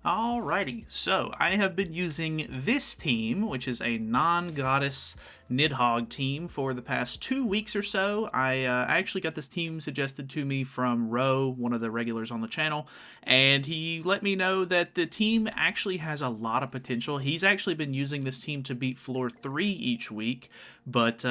Alrighty, so I have been using this team, which is a non-goddess Nidhogg team, for the past 2 weeks or so. I actually got this team suggested to me from Ro, one of the regulars on the channel, and he let me know that the team actually has a lot of potential. He's actually been using this team to beat floor 3 each week, but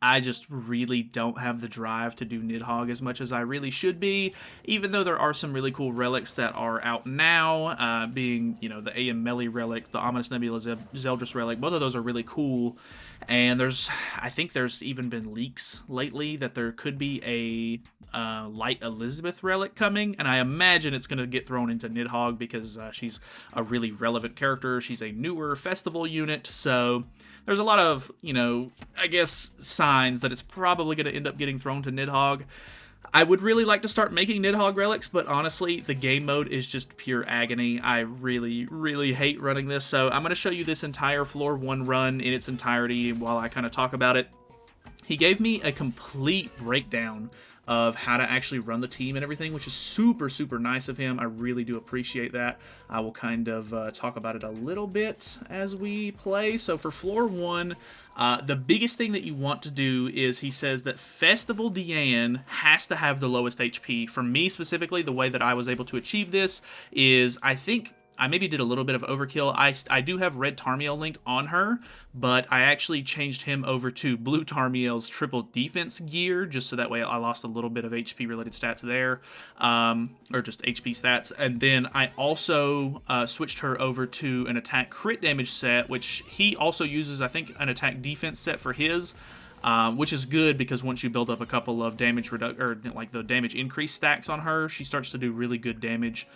I just really don't have the drive to do Nidhogg as much as I really should be, even though there are some really cool relics that are out now, being, the AM Melee relic, the Ominous Nebula Zeldris relic. Both of those are really cool, and I think there's even been leaks lately that there could be a Light Elizabeth relic coming, and I imagine it's going to get thrown into Nidhogg because she's a really relevant character. She's a newer festival unit, so there's a lot of, I guess, signs that it's probably going to end up getting thrown to Nidhogg. I would really like to start making Nidhogg relics, but honestly, the game mode is just pure agony. I really, really hate running this, so I'm going to show you this entire floor 1 run in its entirety while I kind of talk about it. He gave me a complete breakdown of how to actually run the team and everything, which is super, super nice of him. I really do appreciate that. I will kind of talk about it a little bit as we play. So for floor 1, the biggest thing that you want to do is he says that Festival Deanne has to have the lowest HP. For me specifically, the way that I was able to achieve this is I think I maybe did a little bit of overkill. I do have Red Tarmiel Link on her, but I actually changed him over to Blue Tarmiel's triple defense gear, just so that way I lost a little bit of HP related stats there, or just HP stats. And then I also switched her over to an attack crit damage set, which he also uses, I think, an attack defense set for his. Which is good because once you build up a couple of damage or like the damage increase stacks on her, she starts to do really good damage.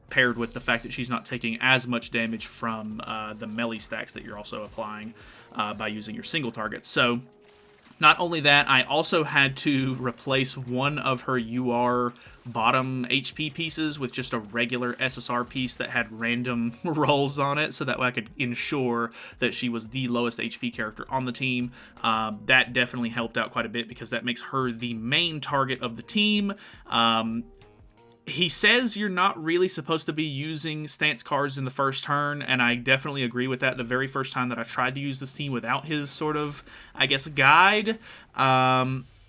Paired with the fact that she's not taking as much damage from the melee stacks that you're also applying by using your single targets. So not only that, I also had to replace one of her UR bottom HP pieces with just a regular SSR piece that had random rolls on it, so that way I could ensure that she was the lowest HP character on the team. That definitely helped out quite a bit because that makes her the main target of the team. He says you're not really supposed to be using stance cards in the first turn, and I definitely agree with that. The very first time that I tried to use this team without his sort of, I guess, guide,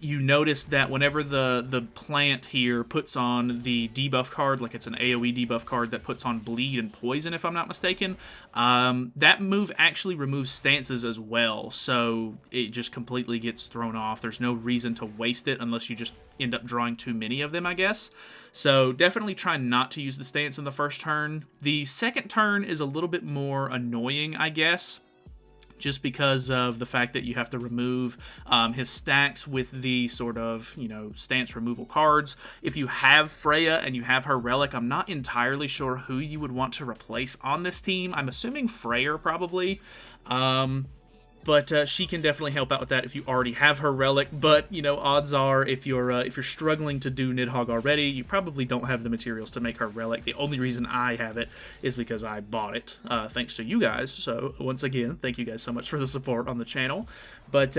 you notice that whenever the plant here puts on the debuff card, like it's an AoE debuff card that puts on bleed and poison, if I'm not mistaken, that move actually removes stances as well, so it just completely gets thrown off. There's no reason to waste it unless you just end up drawing too many of them, I guess. So definitely try not to use the stance in the first turn. The second turn is a little bit more annoying, I guess, just because of the fact that you have to remove his stacks with the sort of, stance removal cards. If you have Freya and you have her relic, I'm not entirely sure who you would want to replace on this team. I'm assuming Freyr probably. But she can definitely help out with that if you already have her relic. But, odds are if you're struggling to do Nidhogg already, you probably don't have the materials to make her relic. The only reason I have it is because I bought it, thanks to you guys. So, once again, thank you guys so much for the support on the channel. But,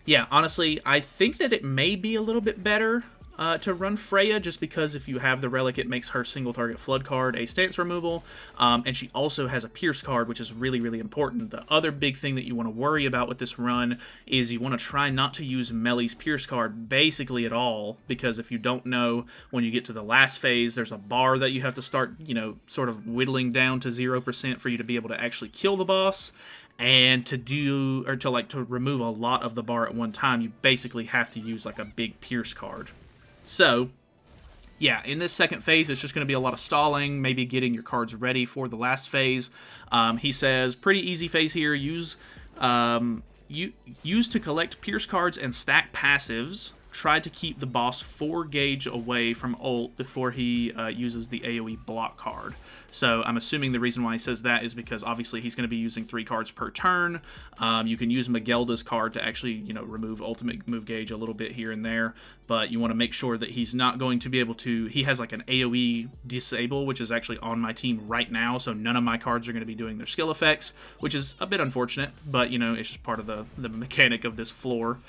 yeah, honestly, I think that it may be a little bit better to run Freya, just because if you have the relic, it makes her single target flood card a stance removal, and she also has a pierce card, which is really, really important. The other big thing that you want to worry about with this run is you want to try not to use Melee's pierce card basically at all, because if you don't know, when you get to the last phase, there's a bar that you have to start, sort of whittling down to 0% for you to be able to actually kill the boss. And to remove a lot of the bar at one time, you basically have to use like a big pierce card. So, yeah, in this second phase, it's just going to be a lot of stalling, maybe getting your cards ready for the last phase. He says, pretty easy phase here. Use to collect pierce cards and stack passives. Try to keep the boss 4 gauge away from ult before he uses the AoE block card. So I'm assuming the reason why he says that is because obviously he's going to be using 3 cards per turn. You can use Magelda's card to actually, remove ultimate move gauge a little bit here and there, but you want to make sure that he's not going to be able to. He has like an AoE disable, which is actually on my team right now, so none of my cards are going to be doing their skill effects, which is a bit unfortunate, but it's just part of the mechanic of this floor,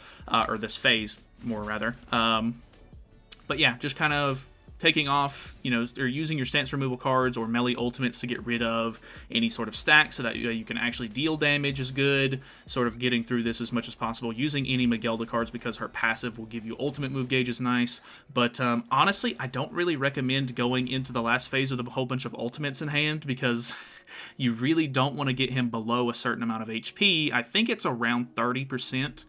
or this phase, more rather. But yeah, just kind of taking off, or using your stance removal cards or melee ultimates to get rid of any sort of stack so that you can actually deal damage is good. Sort of getting through this as much as possible. Using any Magelda cards because her passive will give you ultimate move gauge is nice. But honestly, I don't really recommend going into the last phase with a whole bunch of ultimates in hand because you really don't want to get him below a certain amount of HP. I think it's around 30%.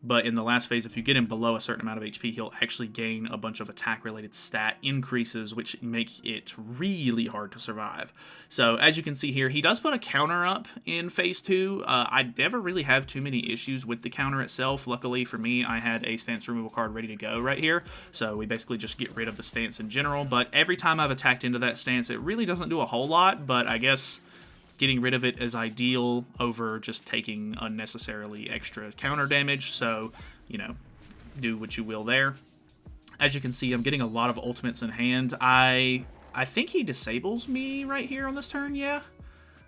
But in the last phase, if you get him below a certain amount of HP, he'll actually gain a bunch of attack-related stat increases, which make it really hard to survive. So, as you can see here, he does put a counter up in phase 2. I never really have too many issues with the counter itself. Luckily for me, I had a stance removal card ready to go right here. So, we basically just get rid of the stance in general. But every time I've attacked into that stance, it really doesn't do a whole lot, but I guess getting rid of it is ideal over just taking unnecessarily extra counter damage, so, do what you will there. As you can see, I'm getting a lot of ultimates in hand. I think he disables me right here on this turn, yeah?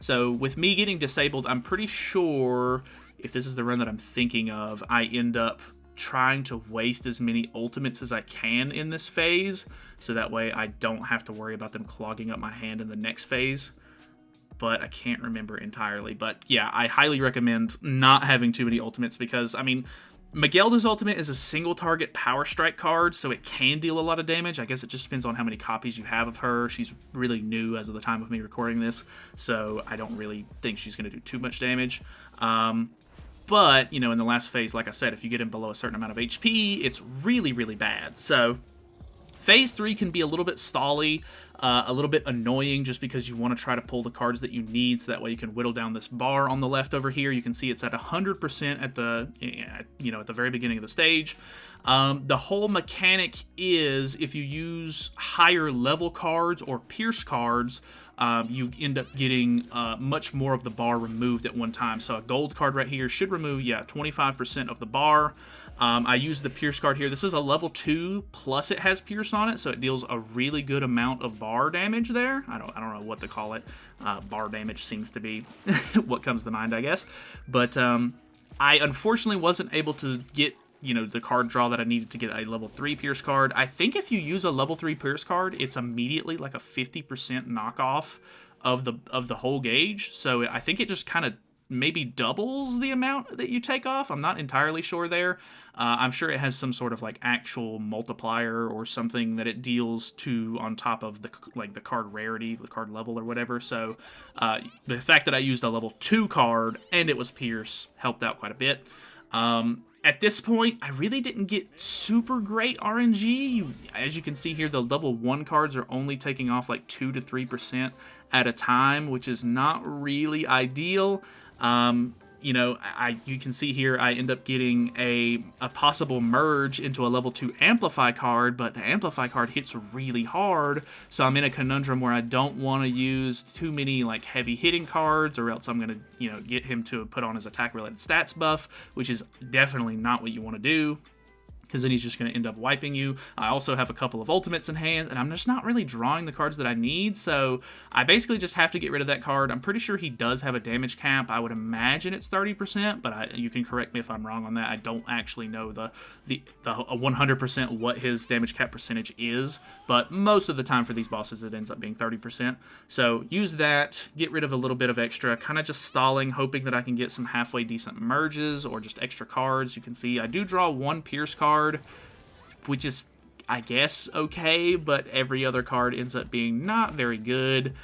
So, with me getting disabled, I'm pretty sure, if this is the run that I'm thinking of, I end up trying to waste as many ultimates as I can in this phase, so that way I don't have to worry about them clogging up my hand in the next phase. But I can't remember entirely. But yeah, I highly recommend not having too many ultimates because, Magelda's ultimate is a single target power strike card, so it can deal a lot of damage. I guess it just depends on how many copies you have of her. She's really new as of the time of me recording this, so I don't really think she's going to do too much damage. But, in the last phase, like I said, if you get him below a certain amount of HP, it's really, really bad. So phase 3 can be a little bit stally, a little bit annoying just because you want to try to pull the cards that you need so that way you can whittle down this bar on the left over here. You can see it's at 100% at the, at the very beginning of the stage. The whole mechanic is if you use higher level cards or pierce cards, you end up getting much more of the bar removed at one time. So a gold card right here should remove, 25% of the bar. I use the Pierce card here. This is a level 2, plus it has Pierce on it, so it deals a really good amount of bar damage there. I don't know what to call it. Bar damage seems to be what comes to mind, I guess. But I unfortunately wasn't able to get the card draw that I needed to get a level 3 Pierce card. I think if you use a level 3 Pierce card, it's immediately like a 50% knockoff of the whole gauge. So I think it just kind of maybe doubles the amount that you take off. I'm not entirely sure there. I'm sure it has some sort of like actual multiplier or something that it deals to on top of the card rarity, the card level or whatever. So the fact that I used a level 2 card and it was Pierce helped out quite a bit. At this point, I really didn't get super great RNG. As you can see here, the level 1 cards are only taking off like 2 to 3% at a time, which is not really ideal. You can see here I end up getting a possible merge into a level 2 Amplify card, but the Amplify card hits really hard, so I'm in a conundrum where I don't want to use too many like heavy hitting cards, or else I'm going to get him to put on his attack related stats buff, which is definitely not what you want to do, because then he's just going to end up wiping you. I also have a couple of ultimates in hand, and I'm just not really drawing the cards that I need, so I basically just have to get rid of that card. I'm pretty sure he does have a damage cap. I would imagine it's 30%, but you can correct me if I'm wrong on that. I don't actually know the 100% what his damage cap percentage is, but most of the time for these bosses it ends up being 30%. So use that, get rid of a little bit of extra, kind of just stalling, hoping that I can get some halfway decent merges or just extra cards. You can see I do draw 1 Pierce card, which is, I guess, okay, but every other card ends up being not very good.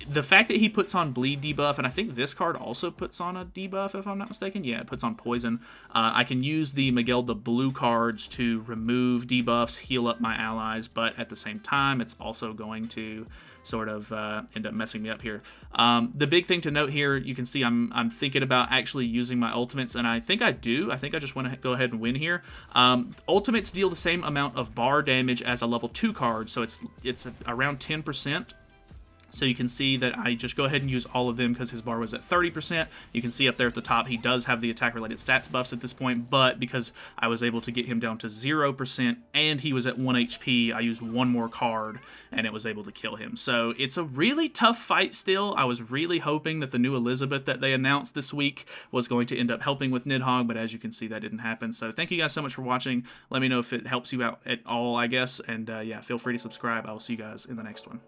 The fact that he puts on bleed debuff, and I think this card also puts on a debuff, if I'm not mistaken. Yeah, it puts on poison. I can use the Magelda blue cards to remove debuffs, heal up my allies, but at the same time, it's also going to sort of end up messing me up here. The big thing to note here, you can see I'm thinking about actually using my ultimates, and I think I do. I think I just want to go ahead and win here. Ultimates deal the same amount of bar damage as a level 2 card, so it's around 10%. So you can see that I just go ahead and use all of them because his bar was at 30%. You can see up there at the top he does have the attack-related stats buffs at this point, but because I was able to get him down to 0% and he was at 1 HP, I used one more card and it was able to kill him. So it's a really tough fight still. I was really hoping that the new Elizabeth that they announced this week was going to end up helping with Nidhogg, but as you can see, that didn't happen. So thank you guys so much for watching. Let me know if it helps you out at all, I guess, and yeah, feel free to subscribe. I will see you guys in the next one.